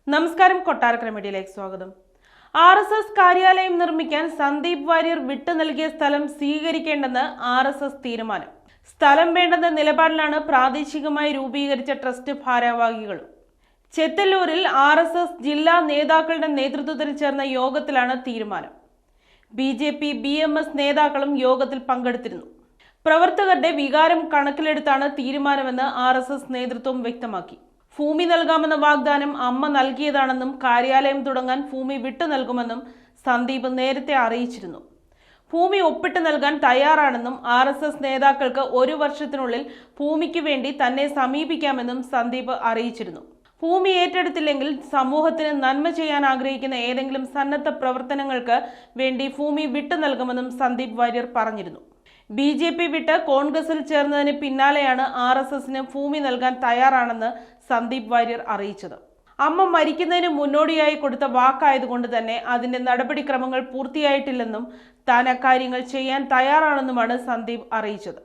നമസ്കാരം, കൊട്ടാരക്കര മീഡിയയിലേക്ക് സ്വാഗതം. RSS കാര്യാലയം നിർമ്മിക്കാൻ സന്ദീപ് വാര്യർ വിട്ടു നൽകിയ സ്ഥലം സ്വീകരിക്കേണ്ടെന്ന് RSS തീരുമാനം. സ്ഥലം വേണ്ടെന്ന നിലപാടിലാണ് പ്രാദേശികമായി രൂപീകരിച്ച ട്രസ്റ്റ് ഭാരവാഹികളും. ചെത്തല്ലൂരിൽ RSS ജില്ലാ നേതാക്കളുടെ നേതൃത്വത്തിൽ ചേർന്ന യോഗത്തിലാണ് തീരുമാനം. BJP, BMS നേതാക്കളും യോഗത്തിൽ പങ്കെടുത്തിരുന്നു. പ്രവർത്തകരുടെ വികാരം കണക്കിലെടുത്താണ് തീരുമാനമെന്ന് RSS നേതൃത്വം വ്യക്തമാക്കി. ഭൂമി നൽകാമെന്ന വാഗ്ദാനം അമ്മ നൽകിയതാണെന്നും കാര്യാലയം തുടങ്ങാൻ ഭൂമി വിട്ടു നൽകുമെന്നും സന്ദീപ് നേരത്തെ അറിയിച്ചിരുന്നു. ഭൂമി ഒപ്പിട്ട് നൽകാൻ തയ്യാറാണെന്നും RSS നേതാക്കൾക്ക് 1 വർഷത്തിനുള്ളിൽ ഭൂമിക്ക് വേണ്ടി തന്നെ സമീപിക്കാമെന്നും സന്ദീപ് അറിയിച്ചിരുന്നു. ഭൂമി ഏറ്റെടുത്തില്ലെങ്കിൽ സമൂഹത്തിന് നന്മ ചെയ്യാൻ ആഗ്രഹിക്കുന്ന ഏതെങ്കിലും സന്നദ്ധ പ്രവർത്തനങ്ങൾക്ക് വേണ്ടി ഭൂമി വിട്ടു നൽകുമെന്നും സന്ദീപ് വാര്യർ പറഞ്ഞിരുന്നു. BJP വിട്ട് കോൺഗ്രസിൽ ചേർന്നതിന് പിന്നാലെയാണ് RSSന് ഭൂമി നൽകാൻ തയ്യാറാണെന്ന് സന്ദീപ് വാര്യർ അറിയിച്ചത്. അമ്മ മരിക്കുന്നതിന് മുന്നോടിയായി കൊടുത്ത വാക്കായതുകൊണ്ട് തന്നെ അതിന്റെ നടപടിക്രമങ്ങൾ പൂർത്തിയായിട്ടില്ലെന്നും താൻ അക്കാര്യങ്ങൾ ചെയ്യാൻ തയ്യാറാണെന്നുമാണ് സന്ദീപ് അറിയിച്ചത്.